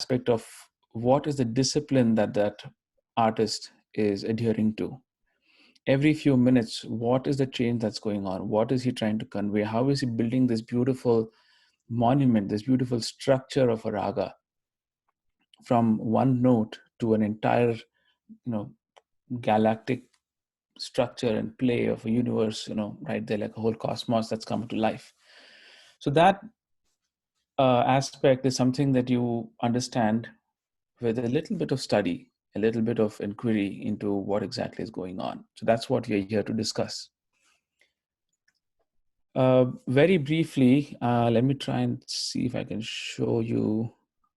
aspect of what is the discipline that that artist is adhering to. Every few minutes, what is the change that's going on? What is he trying to convey? How is he building this beautiful monument, this beautiful structure of a raga from one note to an entire, galactic structure and play of a universe, right there, like a whole cosmos that's come to life. So that aspect is something that you understand with a little bit of study, a little bit of inquiry into what exactly is going on. So that's what we're here to discuss. Very briefly, let me try and see if I can show you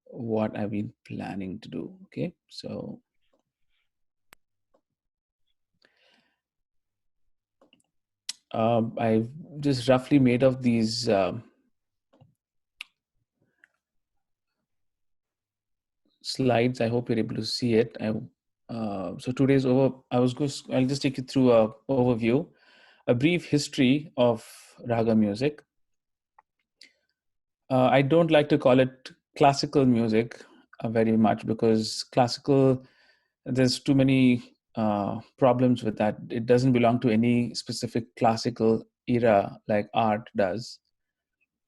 what I've been planning to do. Okay, so I've just roughly made up these slides. I hope you're able to see it. So today's I'll just take you through a overview, a brief history of raga music. I don't like to call it classical music very much, because classical, there's too many problems with that. It doesn't belong to any specific classical era like art does.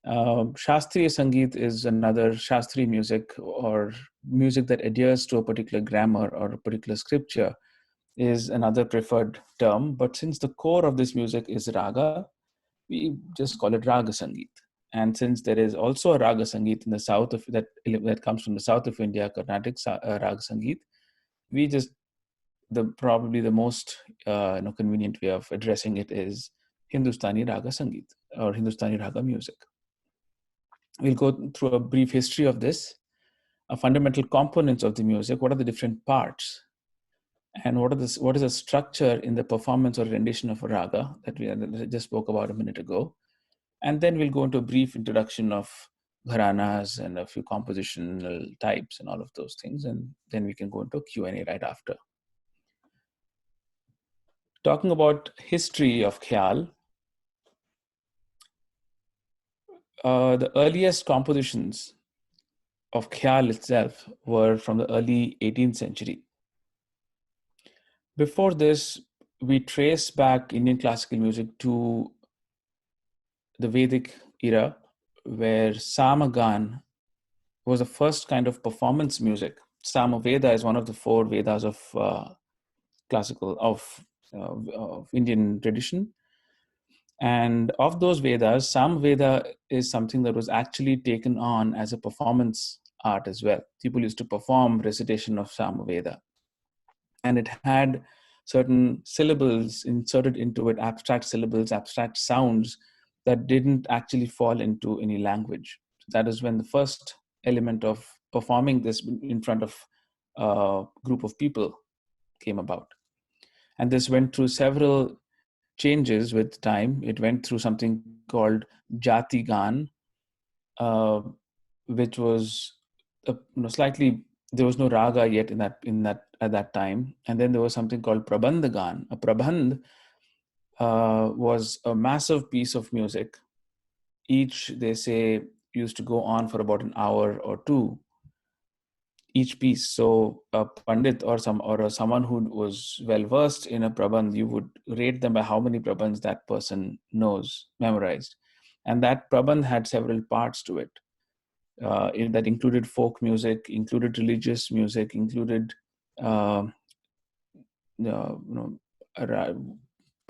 Shastriya Sangeet is another Shastriya music, or music that adheres to a particular grammar or a particular scripture, is another preferred term. But since the core of this music is raga, we just call it Raga Sangeet. And since there is also a Raga Sangeet in the south of that comes from the south of India, Carnatic Raga Sangeet, we just probably the most convenient way of addressing it is Hindustani Raga Sangeet or Hindustani Raga music. We'll go through a brief history of this, fundamental components of the music, what are the different parts, and what is the structure in the performance or rendition of a raga that we just spoke about a minute ago. And then we'll go into a brief introduction of gharanas and a few compositional types and all of those things. And then we can go into Q&A right after. Talking about history of Khyal, the earliest compositions of Khyal itself were from the early 18th century. Before this, we trace back Indian classical music to the Vedic era, where Samagan was the first kind of performance music. Samaveda is one of the 4 Vedas of of Indian tradition. And of those Vedas, Samaveda is something that was actually taken on as a performance art as well. People used to perform recitation of Samaveda. And it had certain syllables inserted into it, abstract syllables, abstract sounds that didn't actually fall into any language. That is when the first element of performing this in front of a group of people came about. And this went through several changes with time. It went through something called Jati Gan, which was slightly, there was no raga yet at that time. And then there was something called Prabandh Gan. A Prabandh was a massive piece of music. Each, they say, used to go on for about an hour or 2, each piece. So a pandit or someone who was well versed in a prabandh, you would rate them by how many prabandhs that person knows, memorized. And that prabandh had several parts to it. That included folk music, included religious music, included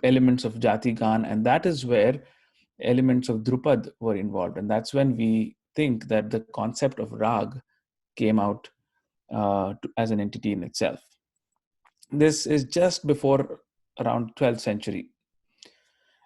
elements of Jati Gan, and that is where elements of Drupad were involved. And that's when we think that the concept of rag came out as an entity in itself. This is just before around 12th century.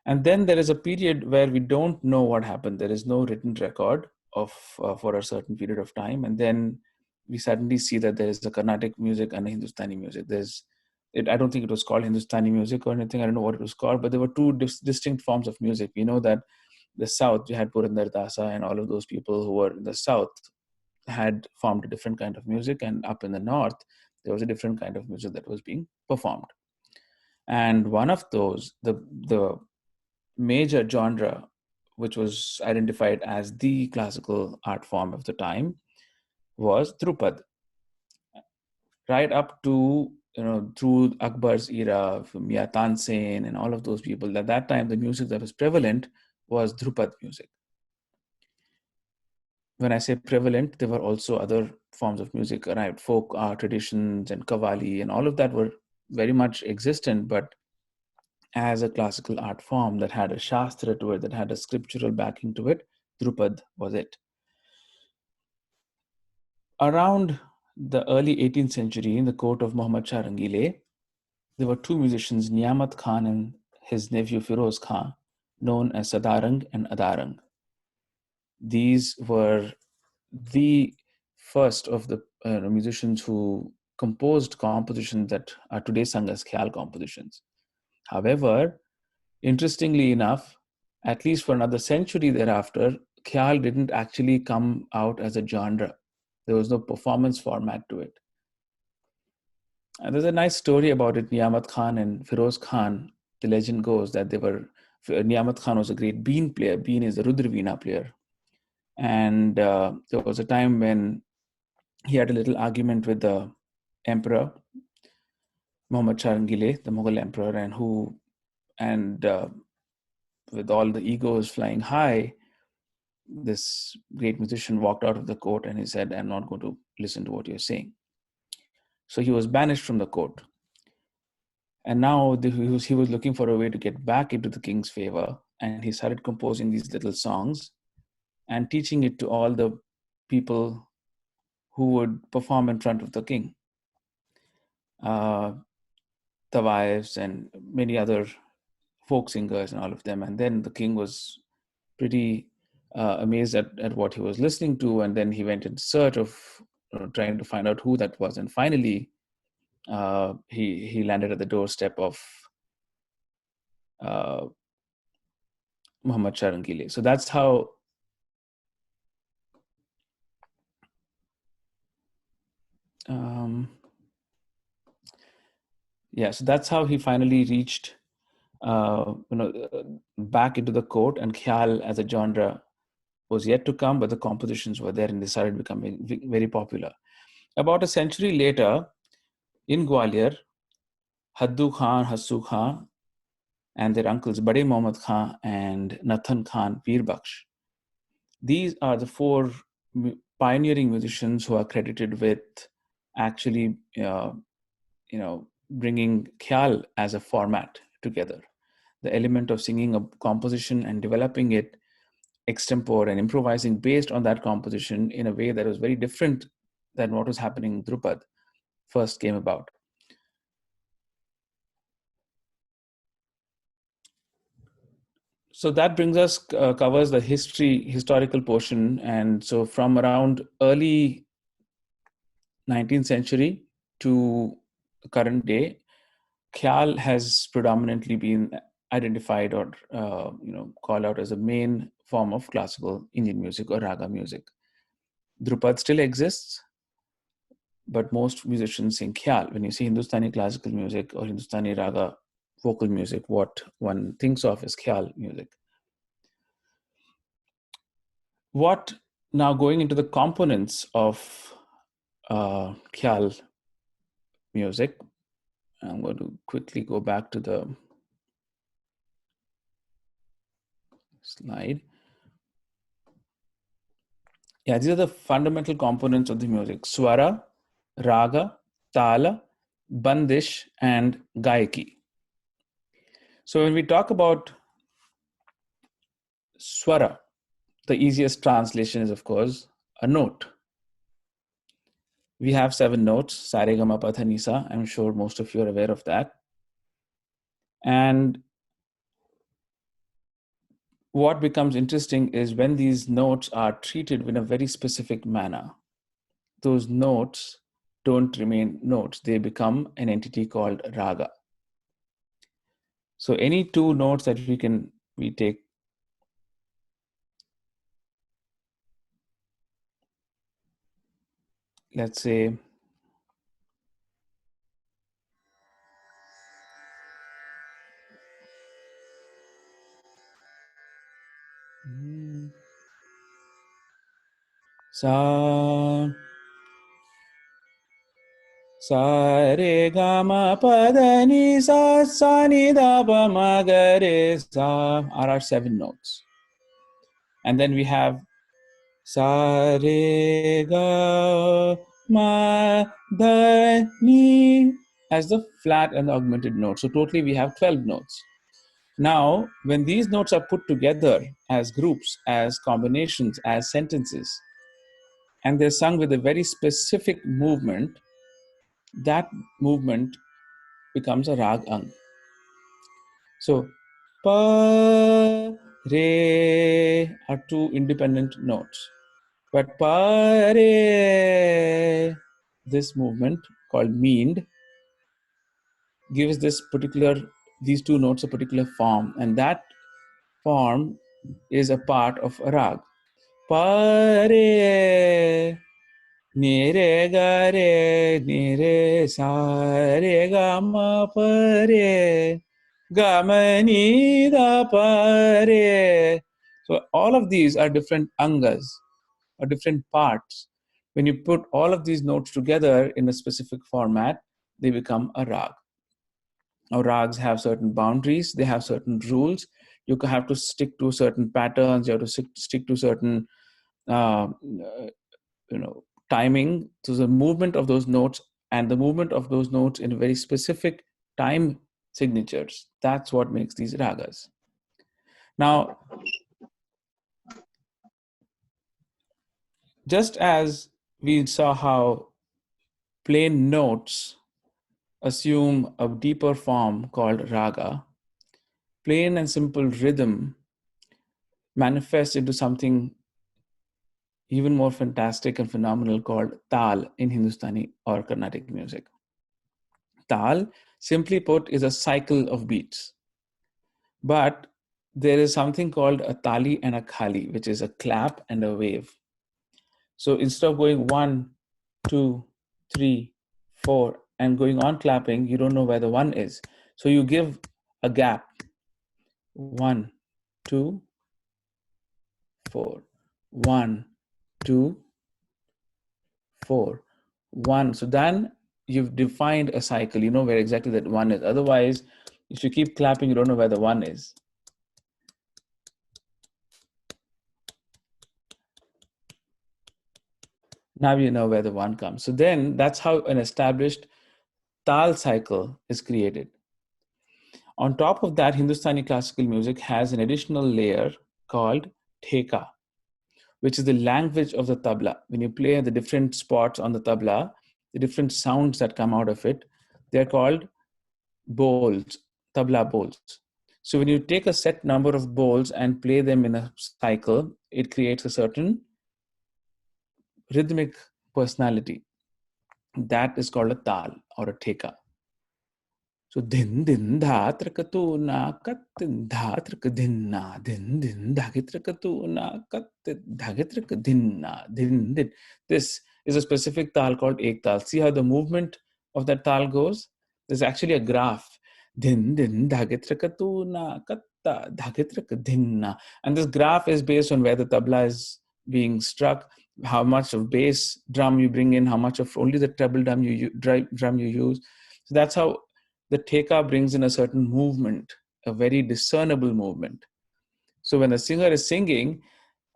And then there is a period where we don't know what happened. There is no written record of for a certain period of time. And then we suddenly see that there is a Carnatic music and a Hindustani music. I don't think it was called Hindustani music or anything. I don't know what it was called, but there were 2 distinct forms of music. We know that the South, you had Purandar Dasa and all of those people who were in the South had formed a different kind of music, and up in the North, there was a different kind of music that was being performed. And one of those, the major genre, which was identified as the classical art form of the time, was Drupad. Right up to, through Akbar's era, Mia Tansen and all of those people, at that time the music that was prevalent was Drupad music. When I say prevalent, there were also other forms of music arrived, folk art traditions and Qawwali and all of that were very much existent, but as a classical art form that had a shastra to it, that had a scriptural backing to it, Drupad was it. Around the early 18th century, in the court of Muhammad Shah Rangile, there were two musicians, Niyamat Khan and his nephew Firoz Khan, known as Sadarang and Adarang. These were the first of the musicians who composed compositions that are today sung as Khyal compositions. However, interestingly enough, at least for another century thereafter, Khyal didn't actually come out as a genre. There was no performance format to it. And there's a nice story about it. Niyamat Khan and Firoz Khan, the legend goes that Niyamat Khan was a great Been player. Been is the Rudraveena player. And there was a time when he had a little argument with the emperor, Muhammad Shah Rangile, the Mughal emperor, and with all the egos flying high, this great musician walked out of the court and he said, "I'm not going to listen to what you're saying." So he was banished from the court. And now he was looking for a way to get back into the king's favor. And he started composing these little songs and teaching it to all the people who would perform in front of the king. The wives and many other folk singers and all of them. And then the king was pretty amazed at what he was listening to. And then he went in search of trying to find out who that was. And finally, he landed at the doorstep of Muhammad Shah Rangile. So that's how so that's how he finally reached back into the court, and Khyal as a genre was yet to come, but the compositions were there and they started becoming very popular. About a century later, in Gwalior, Haddu Khan, Hassu Khan, and their uncles Bade Mohammad Khan and Nathan Khan Peer Baksh. These are the four pioneering musicians who are credited with actually, bringing Khyal as a format together. The element of singing a composition and developing it extempore and improvising based on that composition in a way that was very different than what was happening in Drupad first came about. So that brings us, covers the historical portion. And so from around early 19th century to the current day, Khyal has predominantly been identified or called out as a main form of classical Indian music or Raga music. Drupad still exists, but most musicians sing Khyal. When you see Hindustani classical music or Hindustani Raga vocal music, what one thinks of is Khyal music. What now, going into the components of Khyal music, I'm going to quickly go back to the slide. Yeah, these are the fundamental components of the music: Swara, Raga, Tala, Bandish, and Gaiki. So when we talk about Swara, the easiest translation is, of course, a note. We have 7 notes, Sa Re Ga Ma Pa Tha Ni Sa. I'm sure most of you are aware of that. And what becomes interesting is when these notes are treated in a very specific manner, those notes don't remain notes. They become an entity called raga. So any 2 notes that we take, let's say, sa, Sa re ga ma pa da ni sa ni da pa ma ga re sa are our 7 notes. And then we have sa re ga ma da ni as the flat and the augmented note. So totally we have 12 notes. Now, when these notes are put together as groups, as combinations, as sentences, and they're sung with a very specific movement, that movement becomes a rag ang. So, pa, re are 2 independent notes. But pa, re, this movement called meaned, gives these 2 notes a particular form, and that form is a part of a rag. Pa, re, ni re ga re, ni re sa re ga ma pa re, ga ma ni da pa re. So all of these are different angas or different parts. When you put all of these notes together in a specific format, they become a rag. Now rags have certain boundaries, they have certain rules. You have to stick to certain patterns, you have to stick to certain uh, timing. So the movement of those notes and the movement of those notes in very specific time signatures, that's what makes these ragas. Now, just as we saw how plain notes assume a deeper form called raga, plain and simple rhythm manifests into something even more fantastic and phenomenal called tal in Hindustani or Carnatic music. Tal, simply put, is a cycle of beats. But there is something called a tali and a khali, which is a clap and a wave. So instead of going 1, 2, 3, 4, and going on clapping, you don't know where the 1 is. So you give a gap. 1, 2, 4. 1, 2, 4. 1. So then you've defined a cycle. You know where exactly that 1 is. Otherwise, if you keep clapping, you don't know where the 1 is. Now you know where the 1 comes. So then that's how an established tal cycle is created. On top of that, Hindustani classical music has an additional layer called theka, which is the language of the tabla. When you play the different spots on the tabla, the different sounds that come out of it, they're called bowls, tabla bowls. So when you take a set number of bowls and play them in a cycle, it creates a certain rhythmic personality. That is called a tal or a theka. So din din dha trakatu na kat dha trak din na din din dhagitrakatu na kat dhagitrak din na din din. This is a specific tal called ek tal. See how the movement of that tal goes? There's actually a graph. Din din dhagitrakatu na kat dhagitrak din na. And this graph is based on where the tabla is being struck, how much of bass drum you bring in, how much of only the treble drum you use. So that's how the theka brings in a certain movement, a very discernible movement. So when the singer is singing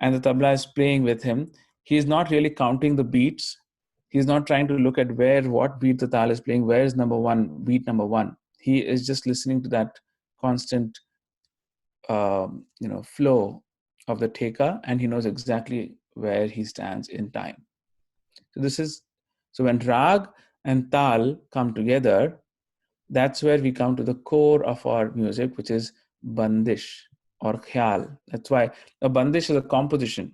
and the tabla is playing with him, he is not really counting the beats. He's not trying to look at what beat the tal is playing, where is beat number one. He is just listening to that constant flow of the theka, and he knows exactly where he stands in time. So when rag and tal come together, that's where we come to the core of our music, which is bandish or khyal. That's why a bandish is a composition.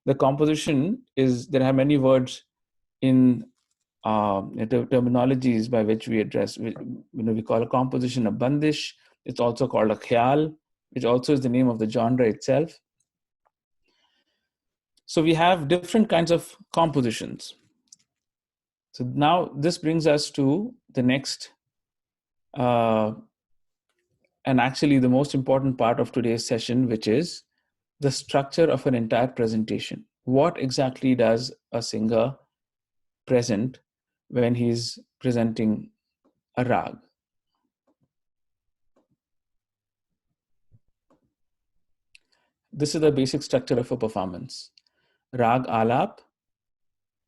The composition is, there are many words in the terminologies by which we address, we call a composition a bandish. It's also called a khyal, which also is the name of the genre itself. So we have different kinds of compositions. So now this brings us to the next and actually the most important part of today's session, which is the structure of an entire presentation. What exactly does a singer present when he's presenting a rag. This is the basic structure of a performance. Rag alap,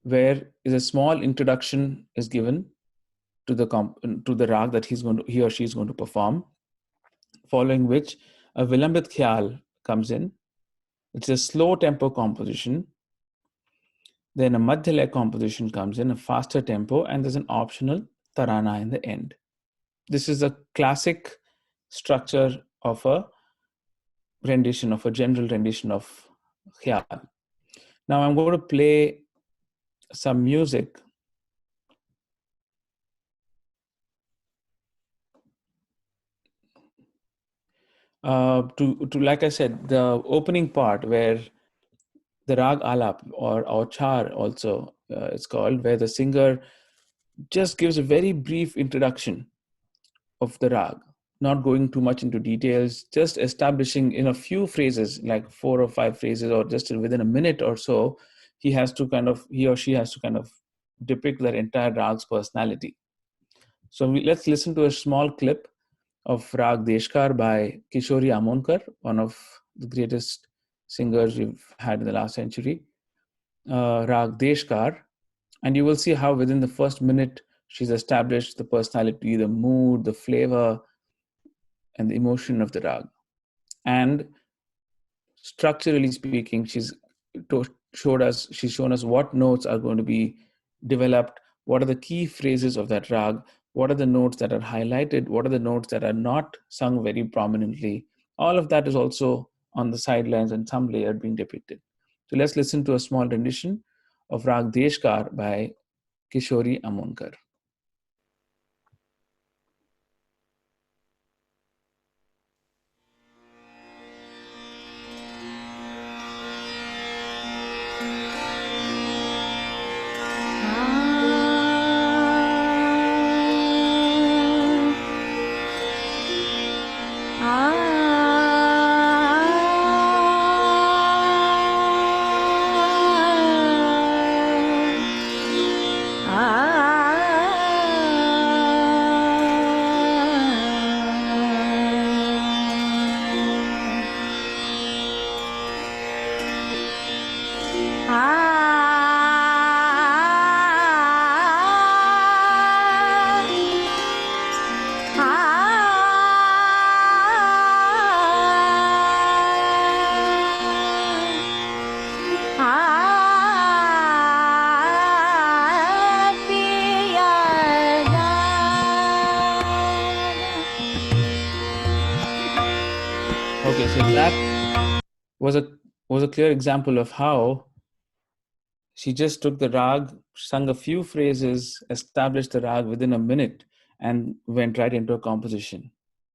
where is a small introduction is given to the rag that he or she is going to perform, following which a vilambit khyal comes in. It's a slow tempo composition. Then a madhyalaya composition comes in, a faster tempo, and there's an optional tarana in the end. This is a classic structure of a rendition, of a general rendition of khyal. Now I'm going to play some music. To like I said, the opening part where the rag alap or char also it's called, where the singer just gives a very brief introduction of the rag, not going too much into details, just establishing in a few phrases, like 4 or 5 phrases, or just within a minute or so, he or she has to kind of depict their entire rag's personality. So let's listen to a small clip of Rag Deshkar by Kishori Amonkar, one of the greatest singers we've had in the last century. Rag Deshkar, and you will see how within the first minute she's established the personality, the mood, the flavor, and the emotion of the rag. And structurally speaking, she's shown us what notes are going to be developed, what are the key phrases of that rag, what are the notes that are highlighted, what are the notes that are not sung very prominently. All of that is also on the sidelines and some layer being depicted. So let's listen to a small rendition of Rag Deshkar by Kishori Amonkar. Okay, so that was a clear example of how she just took the rag, sung a few phrases, established the rag within a minute, and went right into a composition.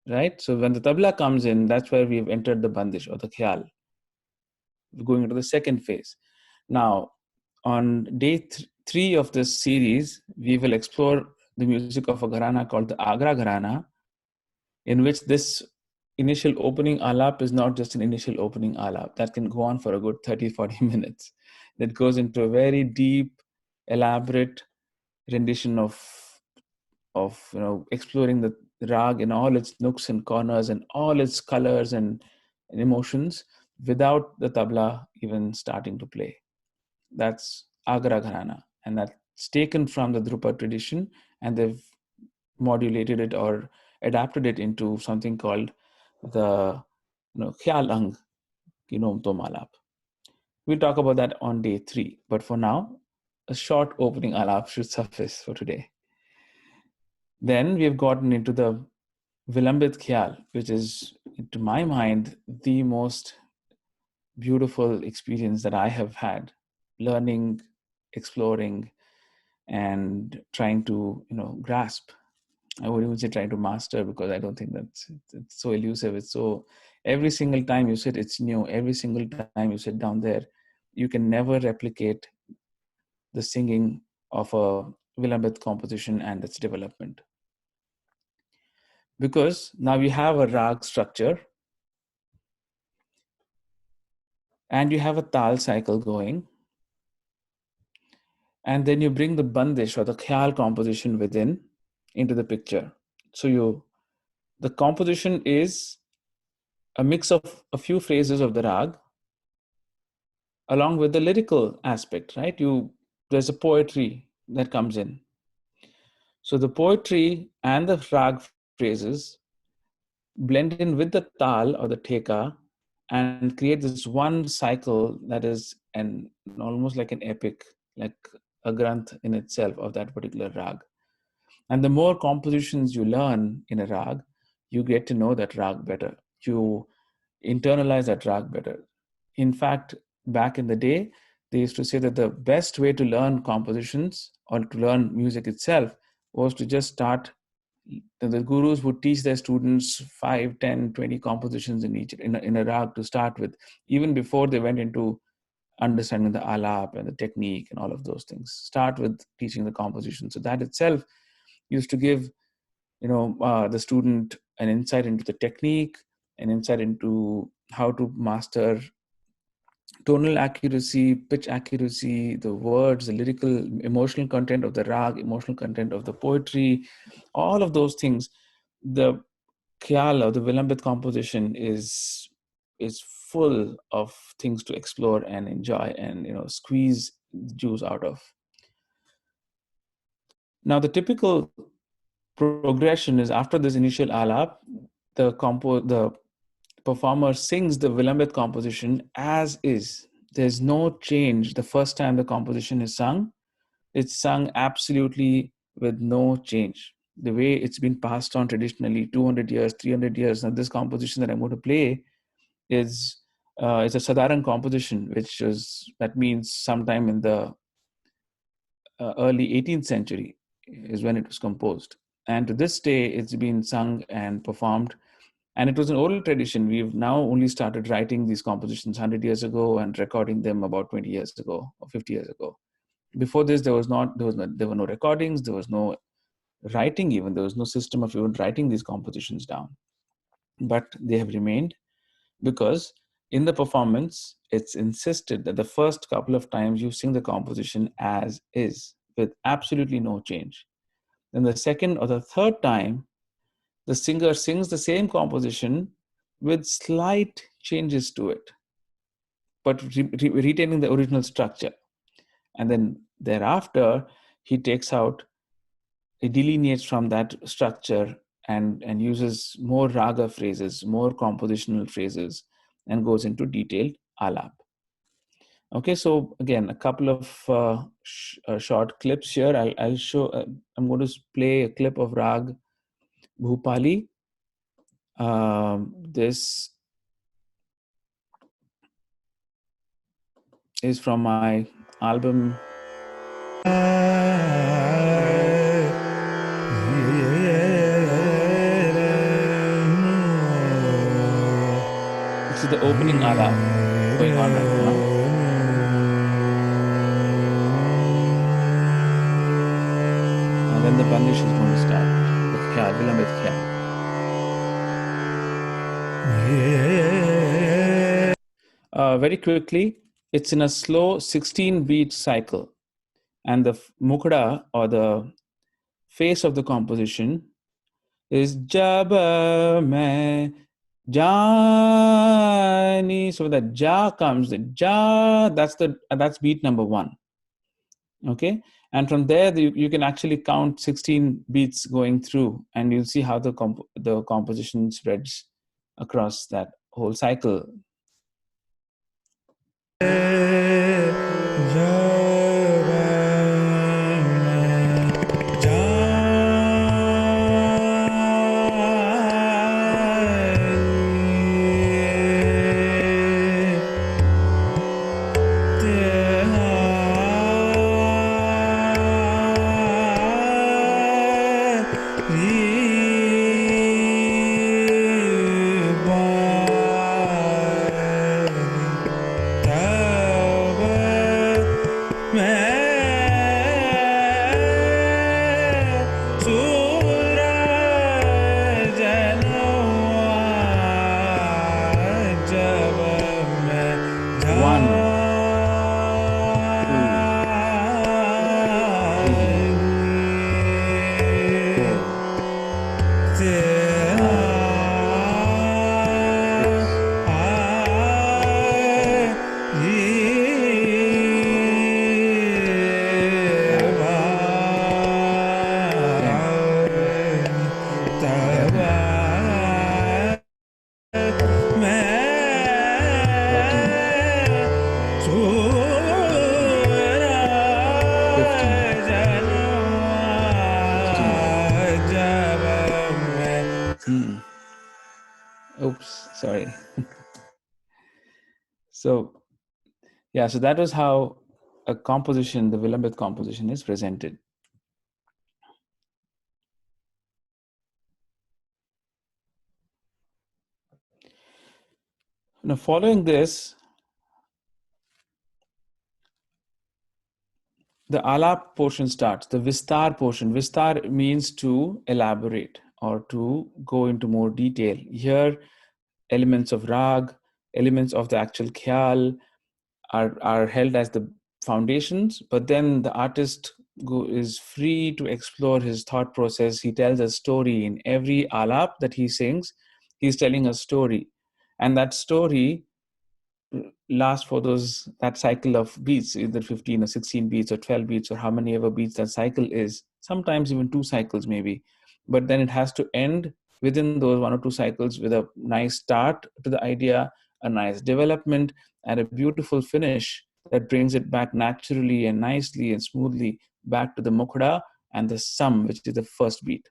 Right? So when the tabla comes in, that's where we've entered the bandish or the khyal. We're going into the second phase. Now, on day 3 of this series, we will explore the music of a gharana called the Agra Gharana, in which this initial opening alap is not just an initial opening alap that can go on for a good 30-40 minutes. That goes into a very deep, elaborate rendition of exploring the rag in all its nooks and corners and all its colors and emotions without the tabla even starting to play. That's Agra Gharana, and that's taken from the Drupad tradition, and they've modulated it or adapted it into something called the Khyal Ang Tom Alap. We'll talk about that on day 3, but for now, a short opening alap should suffice for today. Then we've gotten into the Vilambit Khyal, which is, to my mind, the most beautiful experience that I have had, learning, exploring, and trying to grasp. I would even say trying to master, because I don't think it's so elusive. It's so, every single time you sit, it's new. Every single time you sit down there, you can never replicate the singing of a Vilambit composition and its development. Because now you have a rag structure and you have a tal cycle going. and then you bring the bandish or the khyal composition within into the picture. So the composition is a mix of a few phrases of the rag along with the lyrical aspect, right? There's a poetry that comes in. So the poetry and the rag phrases blend in with the tal or the theka and create this one cycle that is almost like an epic, like a granth in itself of that particular rag. And the more compositions you learn in a rag, you get to know that rag better. You internalize that rag better. In fact, back in the day, they used to say that the best way to learn compositions or to learn music itself was to just start. The gurus would teach their students 5, 10, 20 compositions in a rag to start with, even before they went into understanding the alap and the technique and all of those things. Start with teaching the composition. So that itself used to give the student an insight into the technique, an insight into how to master tonal accuracy, pitch accuracy, the words, the lyrical, emotional content of the rag, emotional content of the poetry, all of those things. The khyal or the vilambit composition is full of things to explore and enjoy and squeeze the juice out of. Now the typical progression is after this initial alap, the performer sings the vilambit composition as is. There's no change. The first time the composition is sung, it's sung absolutely with no change. The way it's been passed on traditionally, 200 years, 300 years. Now, this composition that I'm going to play is a Sadaran composition, that means sometime in the early 18th century is when it was composed. And to this day, it's been sung and performed. And it was an oral tradition. We've now only started writing these compositions 100 years ago and recording them about 20 years ago or 50 years ago. Before this, there were no recordings, there was no writing even, there was no system of even writing these compositions down. But they have remained because in the performance, it's insisted that the first couple of times you sing the composition as is with absolutely no change. Then the second or the third time, the singer sings the same composition with slight changes to it, but retaining the original structure. And then thereafter, he delineates from that structure and uses more raga phrases, more compositional phrases, and goes into detailed alap. Okay, so again, a couple of short clips here. I'll show. I'm going to play a clip of Rag Bhupali. This is from my album. This is the opening alap going on right now. And then the bandish is going to start. The khyal, vilambit khyal. Very quickly, it's in a slow 16-beat cycle. And the mukhda or the face of the composition is Jab Main Jani. So that Ja comes, the Ja, that's beat number 1. Okay. And from there, you can actually count 16 beats going through, and you'll see how the composition spreads across that whole cycle. Sorry. So yeah, so that was how a composition, the Vilambit composition, is presented. Now, following this, the alap portion starts, the vistar portion. Vistar means to elaborate or to go into more detail. Here, elements of rag, elements of the actual khyal are held as the foundations, but then the artist is free to explore his thought process. He tells a story in every alap that he sings. He's telling a story, and that story last for that cycle of beats, either 15 or 16 beats or 12 beats or how many ever beats that cycle is, sometimes even 2 cycles maybe, but then it has to end within those 1 or 2 cycles with a nice start to the idea, a nice development, and a beautiful finish that brings it back naturally and nicely and smoothly back to the mukhda and the sum, which is the first beat.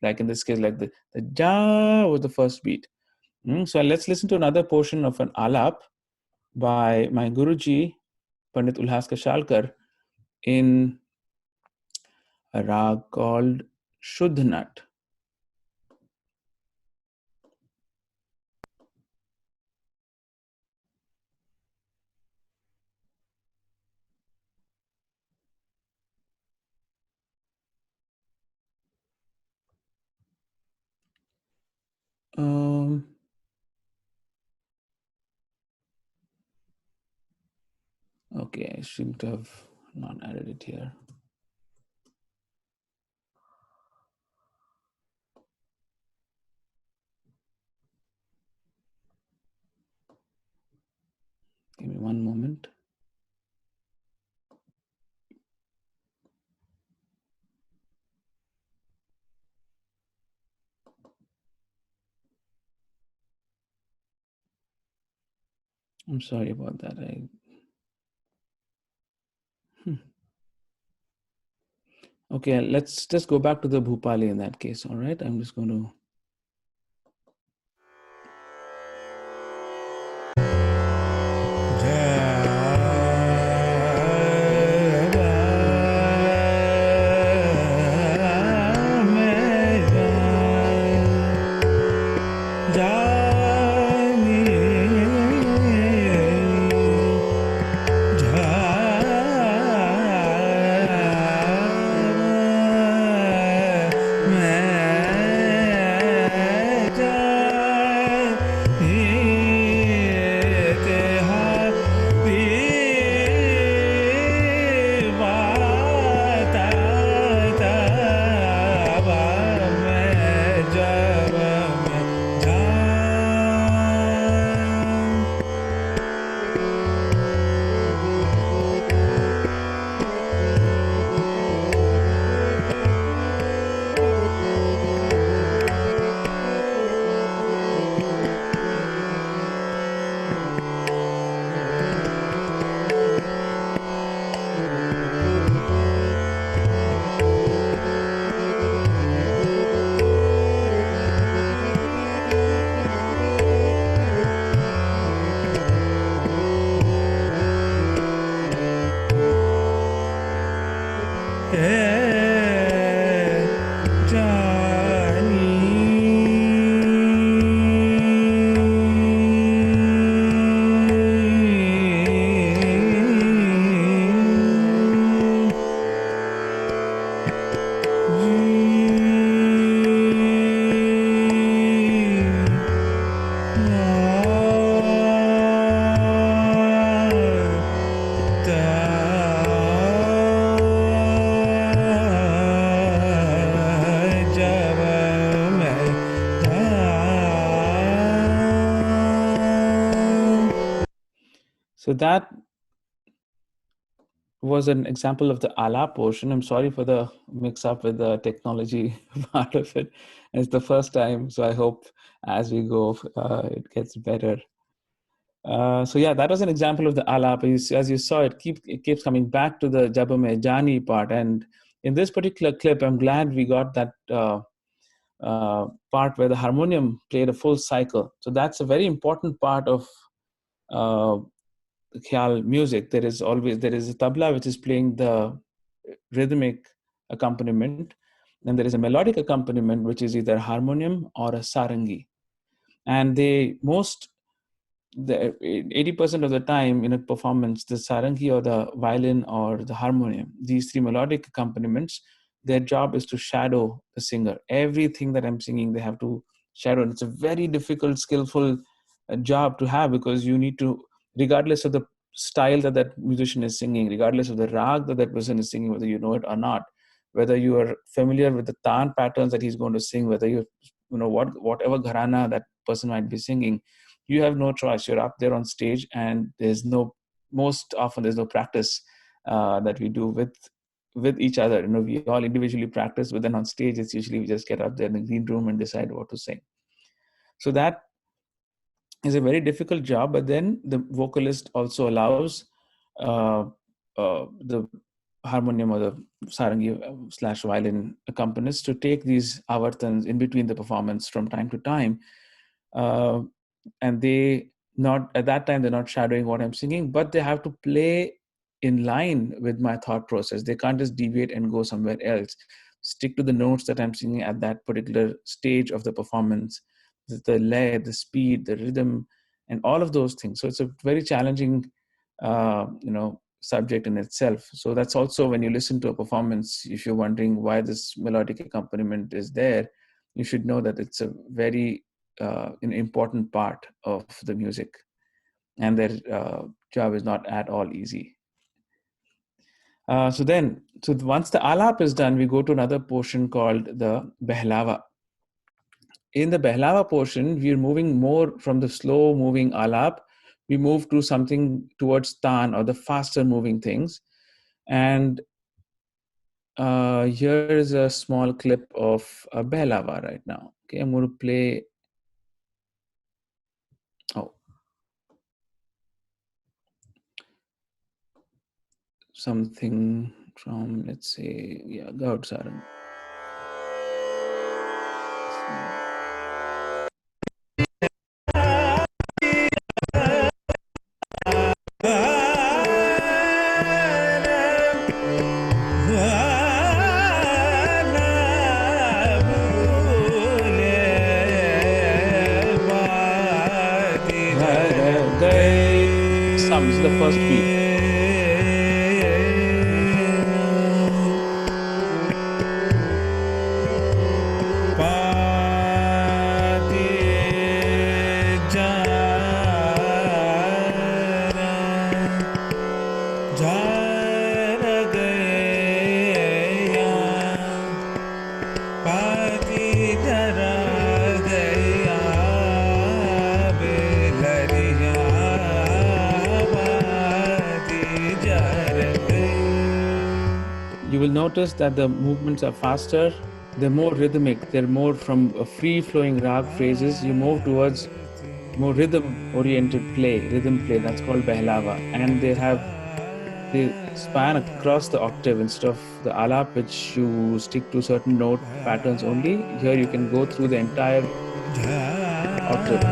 Like in this case, like the ja was the first beat. So let's listen to another portion of an alap by my Guruji, Pandit Ulhas Kashalkar, in a rag called Shuddhanat. Okay, I shouldn't have not added it here. Give me one moment. I'm sorry about that. Okay, let's just go back to the Bhupali in that case. All right, I'm just going to. So that was an example of the ala portion. I'm sorry for the mix up with the technology part of it. It's the first time, so I hope as we go, it gets better. So yeah, that was an example of the alap. As you saw, it keeps coming back to the Jab Mein Jani part. And in this particular clip, I'm glad we got that part where the harmonium played a full cycle. So that's a very important part of khyal music. There is a tabla which is playing the rhythmic accompaniment, and there is a melodic accompaniment which is either harmonium or a sarangi. And the 80% of the time in a performance, the sarangi or the violin or the harmonium, these three melodic accompaniments, their job is to shadow the singer. Everything that I'm singing, they have to shadow. And it's a very difficult, skillful job to have, because you need to, regardless of the style that that musician is singing, regardless of the rag that that person is singing, whether you know it or not, whether you are familiar with the taan patterns that he's going to sing, whether you know whatever gharana that person might be singing, you have no choice. You're up there on stage, and most often there's no practice that we do with each other. You know, we all individually practice, but then on stage, it's usually we just get up there in the green room and decide what to sing. So that is a very difficult job, but then the vocalist also allows the harmonium or the sarangi / violin accompanist to take these avartans in between the performance from time to time. And they not at that time, they're not shadowing what I'm singing, but they have to play in line with my thought process. They can't just deviate and go somewhere else. Stick to the notes that I'm singing at that particular stage of the performance, the lay, the speed, the rhythm, and all of those things. So it's a very challenging, subject in itself. So that's also, when you listen to a performance, if you're wondering why this melodic accompaniment is there, you should know that it's a very an important part of the music, and their job is not at all easy. So once the alap is done, we go to another portion called the behlawa. In the behlawa portion, we're moving more from the slow moving alap. We move to something towards taan, or the faster moving things. And here is a small clip of a behlawa right now. Okay, I'm going to play. Something from, let's say, Gaud Sarang. This is the first beat. You will notice that the movements are faster, they're more rhythmic, they're more from free-flowing rag phrases. You move towards more rhythm-oriented rhythm play, that's called behlawa. And they span across the octave instead of the alap, which you stick to certain note patterns only. Here you can go through the entire octave.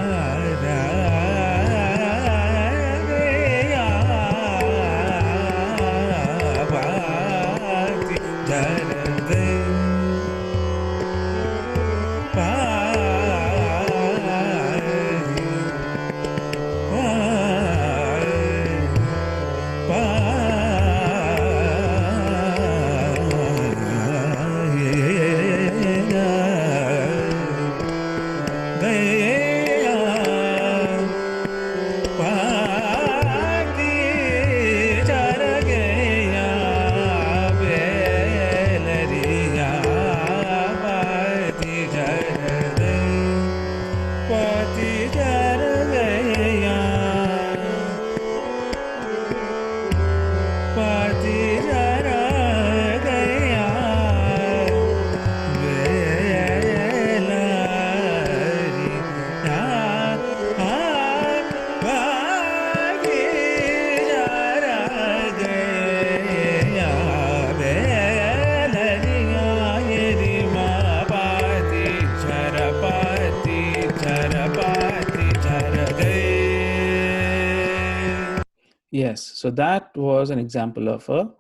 Yes, so that was an example of a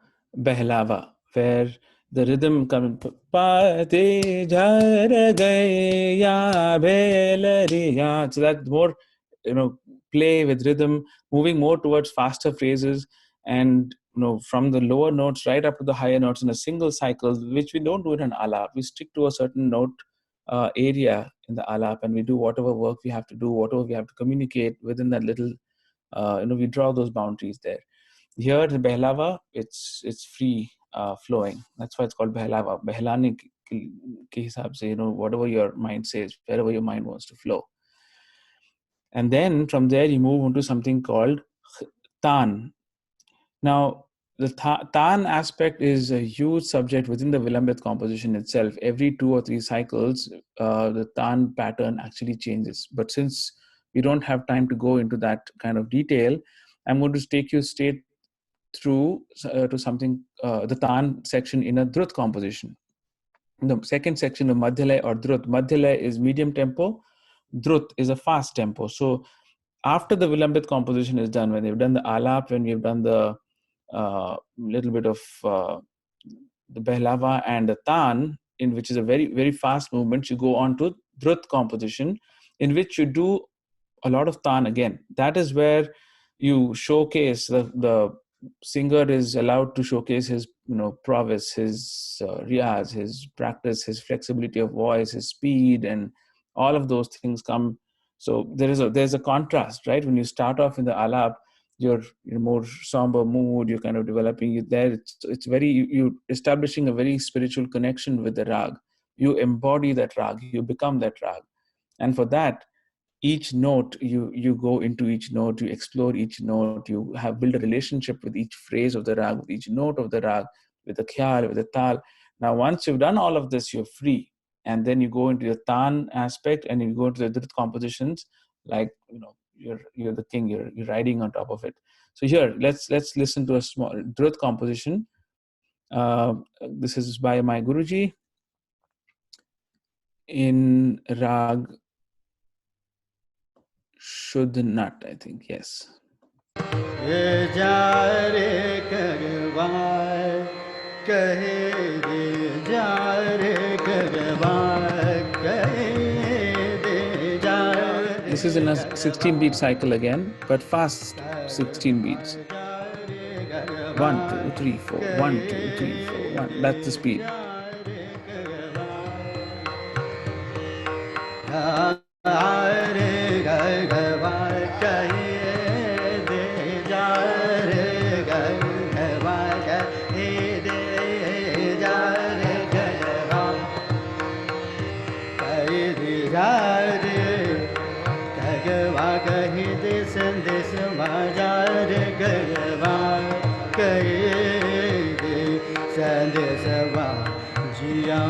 behlava, where the rhythm comes pa te jar gaye ya bhelari ya. So that's more, play with rhythm, moving more towards faster phrases, and from the lower notes right up to the higher notes in a single cycle, which we don't do it in alap. We stick to a certain note area in the alap, and we do whatever work we have to do, whatever we have to communicate within that little. We draw those boundaries there. Here, the behlava, it's free flowing. That's why it's called behlava. Behlane ke hisab se, whatever your mind says, wherever your mind wants to flow. And then from there, you move on to something called tan. Now, the tan aspect is a huge subject within the Vilambit composition itself. Every 2 or 3 cycles, the tan pattern actually changes. But since we don't have time to go into that kind of detail, I'm going to take you straight through to something, the tan section in a drut composition. The second section of madhyalay or drut. Madhyalay is medium tempo. Drut is a fast tempo. So after the Vilambit composition is done, when they've done the alap, when we've done the little bit of the behlava and the tan, in which is a very, very fast movement, you go on to drut composition, in which you do a lot of tan again. That is where you showcase the singer is allowed to showcase his prowess, his riyaz, his practice, his flexibility of voice, his speed, and all of those things come. So there's a contrast, right? When you start off in the alap, you're more somber mood, you're kind of developing it there. It's very you establishing a very spiritual connection with the rag. You embody that rag, you become that rag. And for that, each note, you go into each note, you explore each note, you have built a relationship with each phrase of the rag, with each note of the rag, with the khyal, with the tal. Now once you've done all of this, you're free, and then you go into the tan aspect, and you go into the drut compositions, like you're the king, you're riding on top of it. So here, let's listen to a small drut composition. This is by my Guruji in rag Shuddh Nat, I think. Yes. This is in a 16-beat cycle again, but fast 16 beats. 1, 2, 3, 4, 1, 2, 3, 4, 1. That's the speed.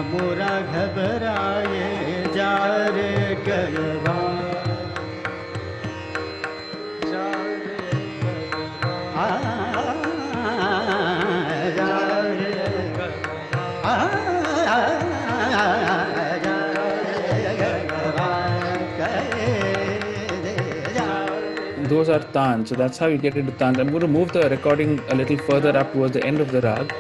मोरा घबराए जा रे गलवा जा रे गलवा जा रे गलवा जा रे गलवा Those are tan. So that's how you get into tan. I'm going to move the recording a little further up towards the end of the rag.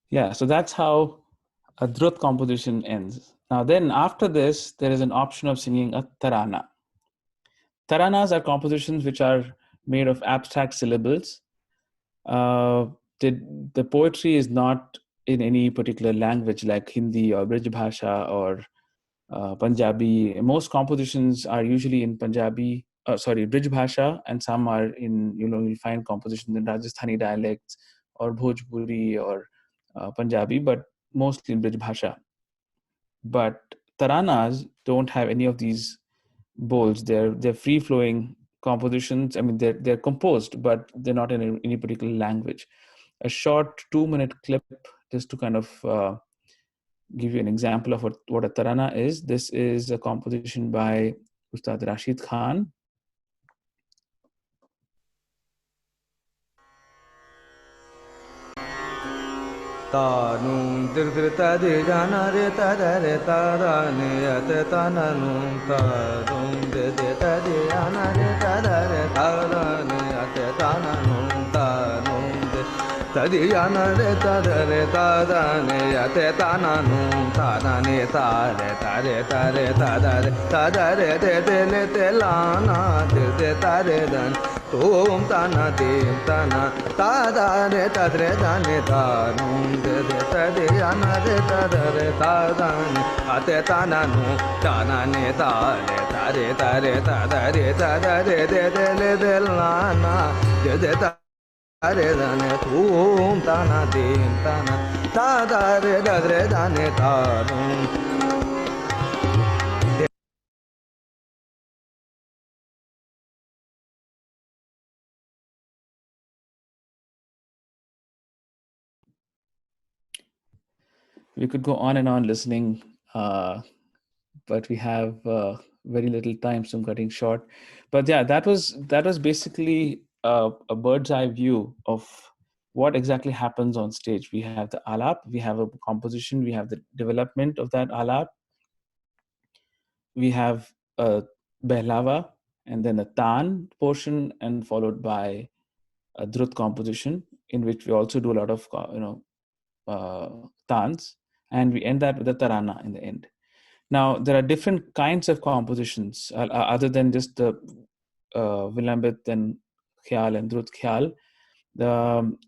Yeah, so that's how a drut composition ends. Now then, after this, there is an option of singing a tarana. Taranas are compositions which are made of abstract syllables, uh, the, the poetry is not in any particular language like Hindi or Brij Bhasha or Punjabi. Most compositions are usually in Punjabi, Brij Bhasha, and some are in, you'll find compositions in Rajasthani dialects or Bhojpuri or Punjabi, but mostly in Brij Bhasha. But taranas don't have any of these bowls. They're free flowing compositions. I mean, they're composed, but they're not in any particular language. A short 2-minute clip just to kind of give you an example of what a tarana is. This is a composition by Ustad Rashid Khan. Ta num dir dir ta di jana re ta da re ta da ne ya te ta na num ta num de de ta di jana re ta da re ta da ne ya te ta na num ta num de ta di jana re ta da re ta da ne ya te ta na num ta da ne ta re ta re ta re ta da re ta da re de de le te la na de de ta re dan Om tana dim tana ta da re ta re da ne ta num de de ta de ana re ta da re ta da ne ate ta na nu ta na ne ta re ta da re ta da re de de le de la na de ta re da ne om tana dim tana ta da re da ne ta num We could go on and on listening, but we have very little time, so I'm cutting short. But yeah, that was basically a bird's eye view of what exactly happens on stage. We have the alap, we have a composition, we have the development of that alap, we have a behlava, and then a tan portion, and followed by a drut composition, in which we also do a lot of tans, and we end that with a tarana in the end. Now, there are different kinds of compositions other than just the Vilambit and Khyal and Drut Khyal.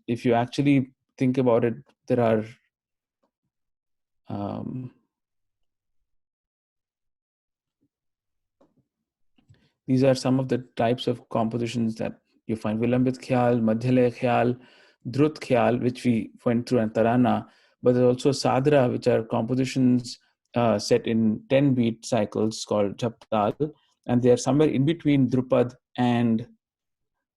If you actually think about it, there are these are some of the types of compositions that you find: Vilambit Khyal, Madhyale Khyal, Drut Khyal, which we went through, and Tarana. But there's also Sadra, which are compositions set in 10-beat cycles called Jhaptal, and they are somewhere in between Drupad and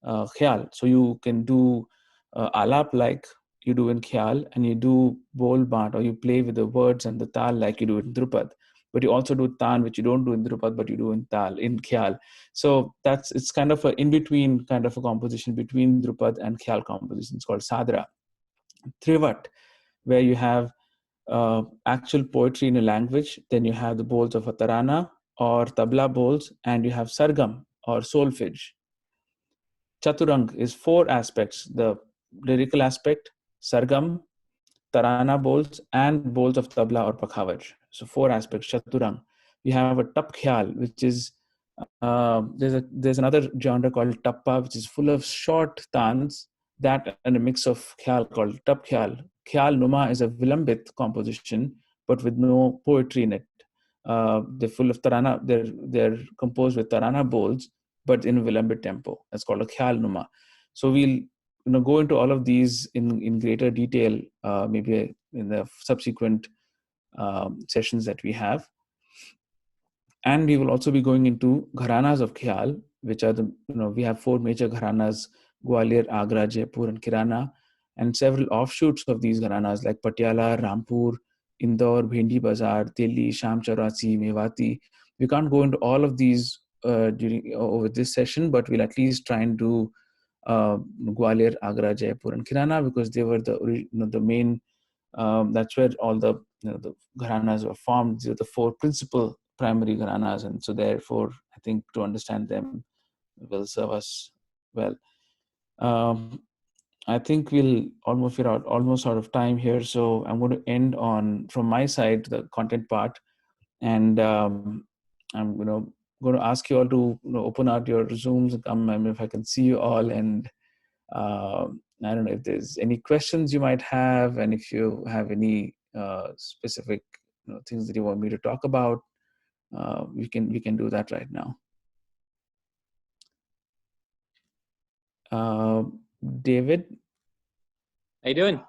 Khyal. So you can do alap like you do in Khyal, and you do bol bant, or you play with the words and the tal like you do in Drupad. But you also do tan, which you don't do in Drupad, but you do in tal, in Khyal. So it's kind of an in-between kind of a composition between Drupad and Khyal composition. It's called Sadra. Trivat, where you have actual poetry in a language. Then you have the bowls of a tarana or tabla bowls, and you have sargam or solfege. Chaturang is 4 aspects: the lyrical aspect, sargam, tarana bowls, and bowls of tabla or pakhavaj. So 4 aspects, chaturang. You have a tap khyal, which is there's another genre called tappa, which is full of short tans, that and a mix of khyal called tap khyal. Khyal numa is a vilambit composition, but with no poetry in it. They're full of tarana. They're composed with tarana bowls, but in vilambit tempo. That's called a khyal numa. So we'll go into all of these in greater detail, maybe in the subsequent sessions that we have. And we will also be going into gharanas of Khyal, which are we have 4 major gharanas: Gwalior, Agra, Jaipur, and Kirana, and several offshoots of these gharanas like Patiala, Rampur, Indore, Bhendi Bazar, Delhi, Sham Chaurasi, Mewati. We can't go into all of these over this session, but we'll at least try and do Gwalior, Agra, Jaipur, and Kirana, because they were the main. That's where all the the gharanas were formed. These are the 4 principal primary gharanas, and so therefore I think to understand them will serve us well. I think we're almost out of time here, so I'm going to end on, from my side, the content part, and I'm going to ask you all to open out your Zooms and come. I mean, if I can see you all, and I don't know if there's any questions you might have, and if you have any specific things that you want me to talk about, we can do that right now. David? How you doing?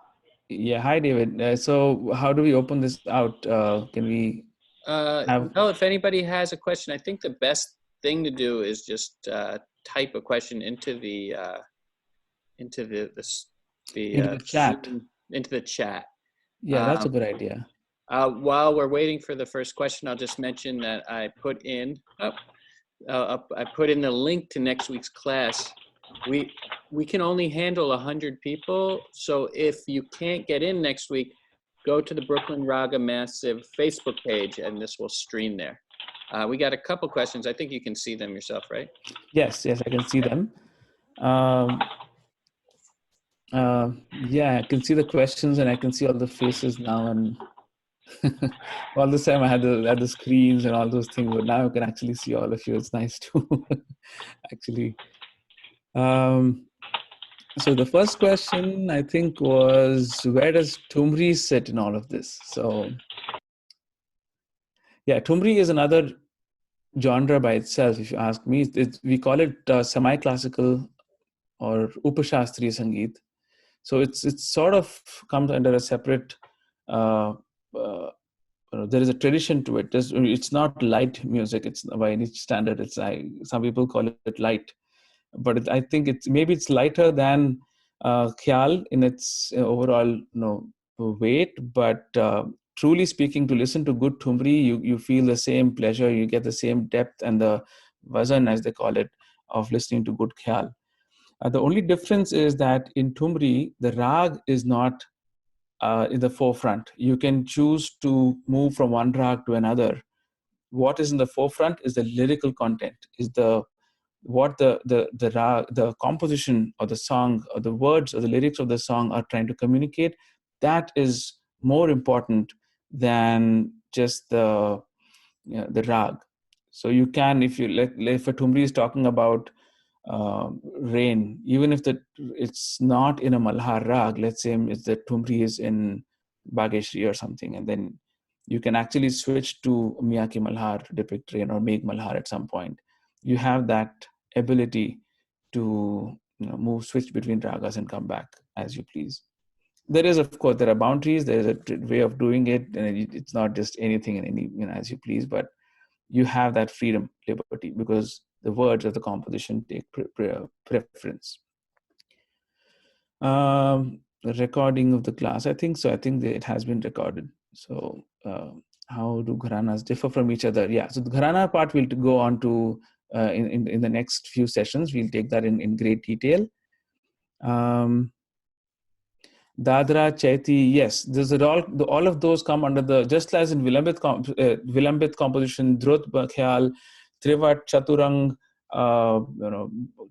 Yeah, hi, David. So how do we open this out? Can we have... Well, if anybody has a question, I think the best thing to do is just type a question into the chat. Zoom, into the chat. Yeah, that's a good idea. While we're waiting for the first question, I'll just mention that I put in the link to next week's class. We can only handle 100 people, so if you can't get in next week, go to the Brooklyn Raga Massive Facebook page, and this will stream there. We got a couple questions. I think you can see them yourself, right? Yes, I can see them. Yeah, I can see the questions, and I can see all the faces now. And all this time I had the screens and all those things, but now I can actually see all of you. It's nice to actually. So the first question, I think, was where does Tumri sit in all of this? So yeah, Tumri is another genre by itself. If you ask me, we call it semi-classical or Upashastri Sangeet. So it's sort of comes under a separate. There is a tradition to it. It's not light music. It's by any standard. It's some people call it light, but I think maybe it's lighter than Khyal in its overall weight. But truly speaking, to listen to good Thumri, you feel the same pleasure. You get the same depth and the vazan, as they call it, of listening to good Khyal. The only difference is that in Thumri, the rag is not in the forefront. You can choose to move from one rag to another. What is in the forefront is the lyrical content, is the composition or the song or the words or the lyrics of the song are trying to communicate. That is more important than just the rag. So you can, if a Thumri is talking about rain, even if it's not in a Malhar rag, let's say it's the Thumri is in Bageshri or something, and then you can actually switch to Miyaki Malhar to depict rain, or Megh Malhar at some point. You have that ability to switch between ragas and come back as you please. There is, of course, there are boundaries. There is a way of doing it, and it's not just anything and any as you please, but you have that freedom, liberty, because the words of the composition take preference. Recording of the class, I think so. I think that it has been recorded. So how do gharanas differ from each other? Yeah, so the gharana part we'll go on to in the next few sessions. We'll take that in great detail. Dadra, Chaiti, yes, all of those come under the, just as in Vilambit composition, Drut, Khyal, Trivat, Chaturang,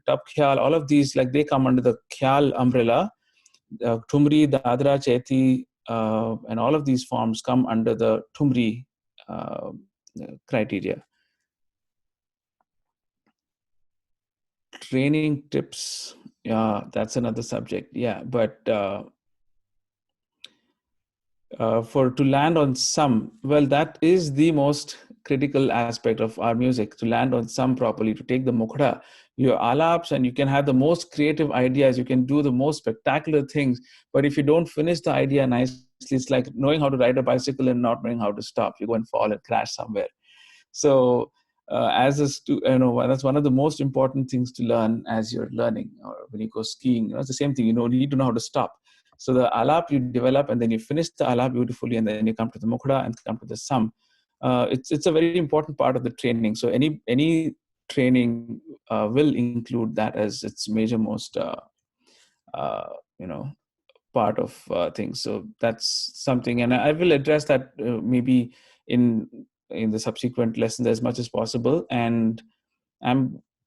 Tap Khyal, all of these, like they come under the Khyal umbrella. Thumri, Dadra, Chaiti, and all of these forms come under the Thumri criteria. Training tips, yeah, that's another subject. Yeah, but to land on some, well, that is the most critical aspect of our music, to land on some properly, to take the mukhda, your alaps, and you can have the most creative ideas, you can do the most spectacular things, but if you don't finish the idea nicely, it's like knowing how to ride a bicycle and not knowing how to stop. You go and fall and crash somewhere. So that's one of the most important things to learn as you're learning, or when you go skiing. It's the same thing. You need to know how to stop. So the alap you develop, and then you finish the alap beautifully, and then you come to the mukhda and come to the sum. It's a very important part of the training. So any training will include that as its major most part of things. So that's something, and I will address that maybe in the subsequent lessons as much as possible, and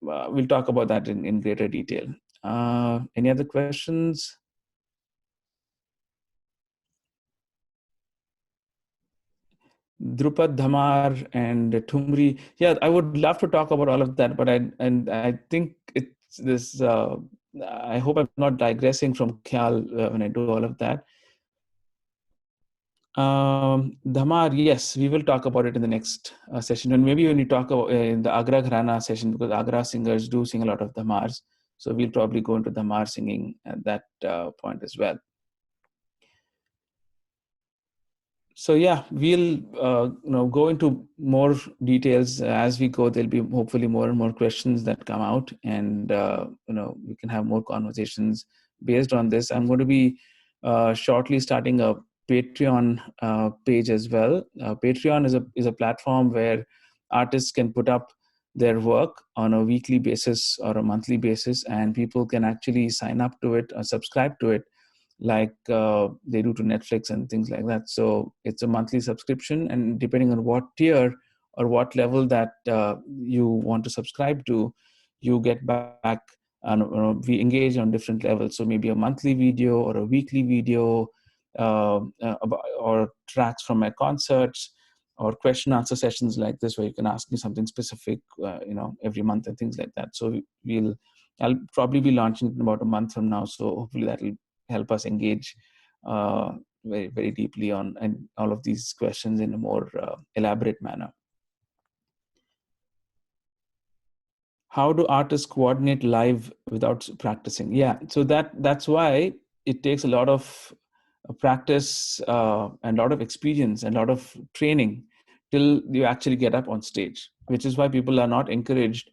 we'll talk about that in greater detail. Any other questions? Drupad, Dhamar, and Thumri. Yeah, I would love to talk about all of that, but I think it's this. I hope I'm not digressing from Khyal when I do all of that. Dhamar, yes, we will talk about it in the next session, and maybe when we talk about in the Agra Gharana session, because Agra singers do sing a lot of Dhamars, so we'll probably go into Dhamar singing at that point as well. So yeah, we'll go into more details as we go. There'll be hopefully more and more questions that come out, and we can have more conversations based on this. I'm going to be shortly starting a Patreon page as well. Patreon is a platform where artists can put up their work on a weekly basis or a monthly basis, and people can actually sign up to it or subscribe to it like they do to Netflix and things like that. So it's a monthly subscription, and depending on what tier or what level that you want to subscribe to, you get back. And we engage on different levels. So maybe a monthly video or a weekly video, or tracks from my concerts, or question answer sessions like this, where you can ask me something specific, every month and things like that. So I'll probably be launching it in about a month from now. So hopefully that'll help us engage very, very deeply on and all of these questions in a more elaborate manner. How do artists coordinate live without practicing? Yeah, so that's why it takes a lot of practice and a lot of experience and a lot of training till you actually get up on stage, which is why people are not encouraged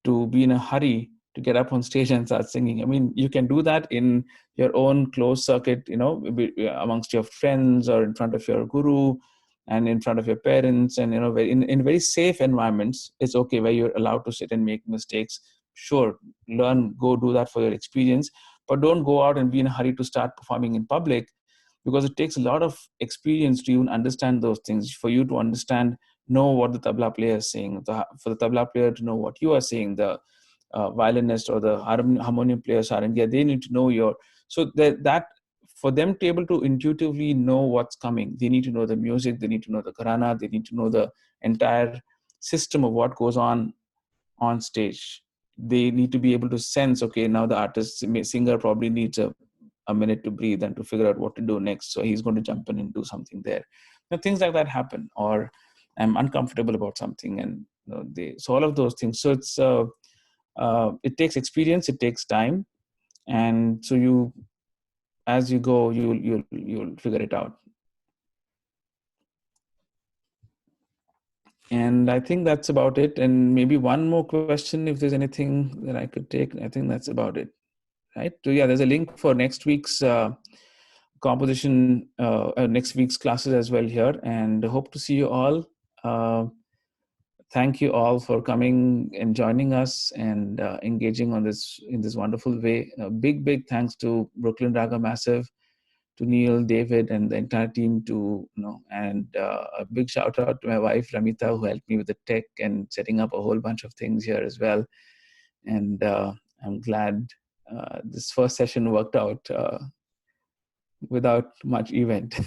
to be in a hurry to get up on stage and start singing. I mean, you can do that in your own closed circuit, amongst your friends or in front of your guru and in front of your parents, and in very safe environments. It's okay, where you're allowed to sit and make mistakes. Sure, learn, go do that for your experience, but don't go out and be in a hurry to start performing in public, because it takes a lot of experience to even understand those things. For you to know what the tabla player is saying, for the tabla player to know what you are saying, the violinist or the harmonium player, sarangia, they need to know so that for them to be able to intuitively know what's coming, they need to know the music, they need to know the gharana, they need to know the entire system of what goes on stage. They need to be able to sense, okay, now the singer probably needs a minute to breathe and to figure out what to do next, so he's going to jump in and do something there. Things like that happen, or I'm uncomfortable about something, and so all of those things. So it's it takes experience, it takes time, and so as you go, you'll figure it out. And I think that's about it. And maybe one more question, if there's anything that I could take. I think that's about it, right? So yeah, there's a link for next week's composition, next week's classes as well here, and hope to see you all. Thank you all for coming and joining us and engaging in this wonderful way. Big thanks to Brooklyn Raga Massive, to Neil, David, and the entire team. And a big shout out to my wife Ramita, who helped me with the tech and setting up a whole bunch of things here as well. And I'm glad this first session worked out without much event.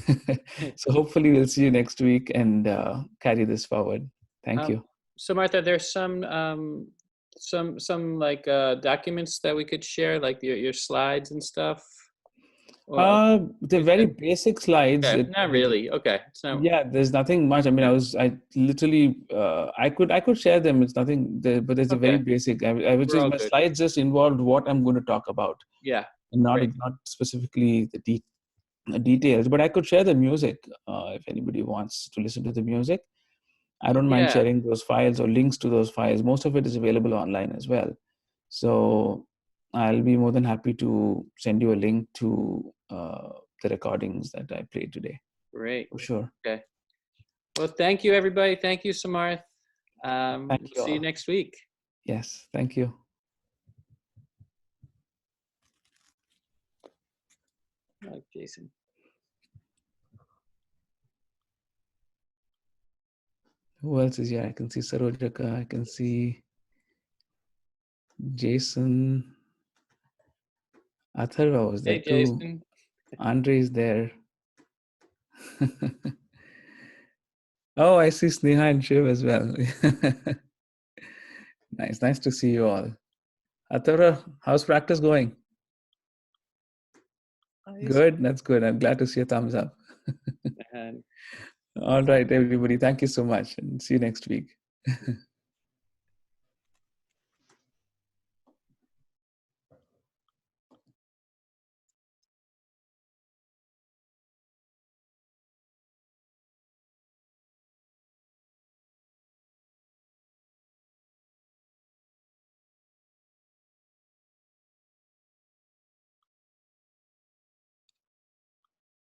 So hopefully we'll see you next week and carry this forward. Thank you. So Martha, there's some like documents that we could share, like your slides and stuff. The very basic slides. Okay, not really. Okay. So yeah, there's nothing much. I mean, I literally I could share them. It's nothing there, but there's a very basic. I would say my slides just involved what I'm going to talk about. Yeah. And not specifically the details, but I could share the music if anybody wants to listen to the music. I don't mind sharing those files or links to those files. Most of it is available online as well. So I'll be more than happy to send you a link to the recordings that I played today. Great. For sure. Okay. Well, thank you, everybody. Thank you, Samarth. See you next week. Yes. Thank you. Like Jason. Who else is here? I can see Sarojaka. I can see Jason. Atharva was there too. Jason. Andre is there. Oh, I see Sneha and Shiv as well. Nice to see you all. Atharva, how's practice going? Good. That's good. I'm glad to see a thumbs up. And All right, everybody. Thank you so much, and see you next week.